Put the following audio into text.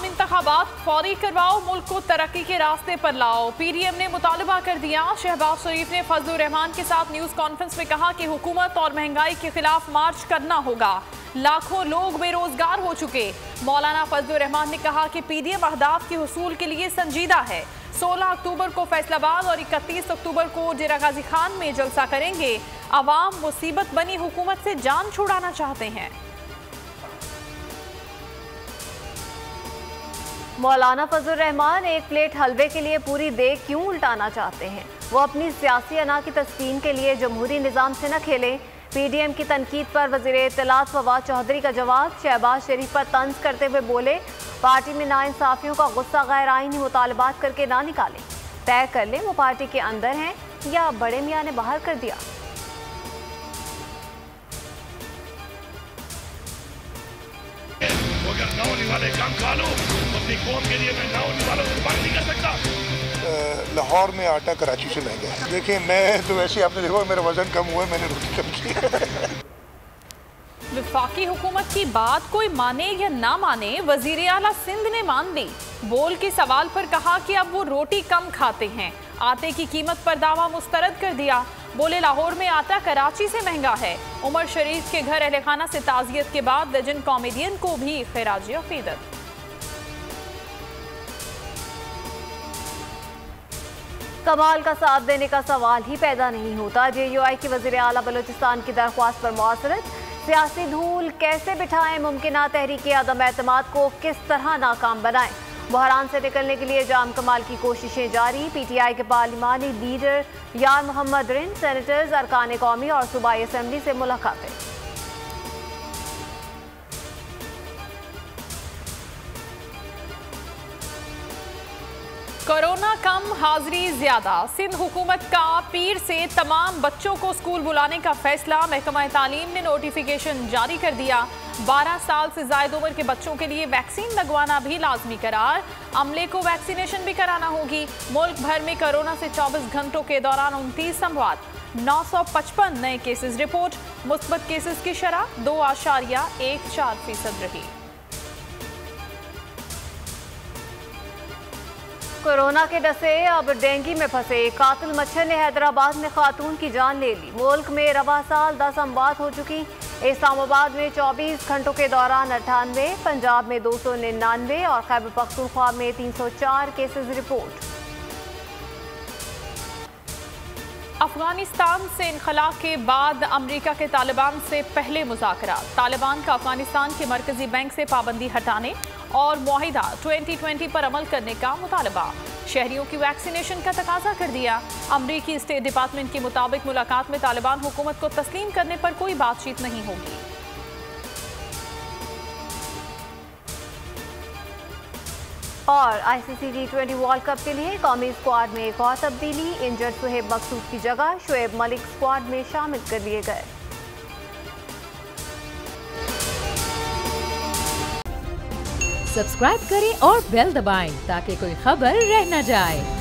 आम इंतखाबात फौरी करवाओ, मुल्क को तरक्की के रास्ते पर लाओ। पीडीएम ने मुतालबा कर दिया। शहबाज शरीफ ने फजलुर रहमान के साथ न्यूज कॉन्फ्रेंस में कहा कि हुकूमत और महंगाई के खिलाफ मार्च करना होगा। लाखों लोग बेरोजगार हो चुके। मौलाना फजलुर रहमान ने कहा कि पीडीएम अहदाफ के हुसूल के लिए संजीदा है। 16 अक्टूबर को फैसलाबाद और 31 अक्टूबर को डेरा गाजी खान में जलसा करेंगे। अवाम मुसीबत बनी हुकूमत से जान छुड़ाना चाहते हैं। मौलाना फजलुर रहमान एक प्लेट हलवे के लिए पूरी देग क्यों उल्टाना चाहते हैं? वो अपनी सियासी अना की तस्कीन के लिए जमहूरी निज़ाम से न खेलें। पीडीएम की तनकीद पर वज़ीर इत्तलात फवाद चौधरी का जवाब। शहबाज शरीफ पर तंज करते हुए बोले, पार्टी में नाइंसाफियों का गुस्सा गैर आईनी मुतालबात करके ना निकालें। तय कर लें वो पार्टी के अंदर हैं या बड़े मियाँ ने बाहर कर दिया। अगर ना होने वाले काम खा लो, अपनी कौम के लिए मैं ना होने वालों को बात नहीं कर सकता। लाहौर में आटा कराची से महंगा है। देखिए, मैं तो वैसे आपने देखा मेरा वजन कम हुआ है, मैंने रोटी कम की है। वफाकी हुकूमत की बात कोई माने या ना माने, वजीर आला सिंध ने मान ली। बोल के सवाल पर कहा कि अब वो रोटी कम खाते हैं। आटे की कीमत पर दावा मुस्तरद कर दिया। बोले, लाहौर में आटा कराची से महंगा है। उमर शरीफ के घर अहले खाना से ताज़ियत के बाद लेजेंड कॉमेडियन को भी खिराज अकीदत। कमाल का साथ देने का सवाल ही पैदा नहीं होता। JUI की वज़ीर आला बलूचिस्तान की दरख्वास्त पर मुआसरत। सियासी धूल कैसे बिठाएं, मुमकिन तहरीक अदम एतमाद को किस तरह नाकाम बनाएं। बहरान से निकलने के लिए जाम कमाल की कोशिशें जारी। PTI के पार्लिमानी लीडर यार मोहम्मद रिन, सेनेटर्स, अरकान कौमी और सूबाई असम्बली से मुलाकातें। कोरोना कम, हाजिरी ज्यादा। सिंध हुकूमत का पीर से तमाम बच्चों को स्कूल बुलाने का फैसला। महकमा तालीम ने नोटिफिकेशन जारी कर दिया। 12 साल से जायद उम्र के बच्चों के लिए वैक्सीन लगवाना भी लाजमी करार। अमले को वैक्सीनेशन भी कराना होगी। मुल्क भर में कोरोना से 24 घंटों के दौरान 29 अमवात, 955 नए केसेस रिपोर्ट। मुस्बत केसेस की शरह 2.14% रही। कोरोना के डसे अब डेंगू में फंसे कातिल मच्छर ने हैदराबाद में खातून की जान ले ली। मुल्क में रवा साल 10 अमवात हो चुकी। इस्लामाबाद में 24 घंटों के दौरान 98, पंजाब में 299 और खैबर पख्तूनख्वा में 304 केसेस रिपोर्ट। अफगानिस्तान से इनखला के बाद अमेरिका के तालिबान से पहले मुज़ाकरात। तालिबान का अफगानिस्तान के मरकजी बैंक से पाबंदी हटाने और मुआहिदा 2020 पर अमल करने का मुतालबा। शहरियों की वैक्सीनेशन का तकाजा कर दिया। अमरीकी स्टेट डिपार्टमेंट के मुताबिक मुलाकात में तालिबान हुकूमत को तस्लीम करने पर कोई बातचीत नहीं होगी। और ICC T20 वर्ल्ड कप के लिए कौमी स्क्वाड में एक और तब्दीली। इंजर्ड सुहेब मकसूद की जगह शुएब मलिक स्क्वाड में शामिल कर लिए गए। सब्सक्राइब करें और बेल दबाएं ताकि कोई खबर रह न जाए।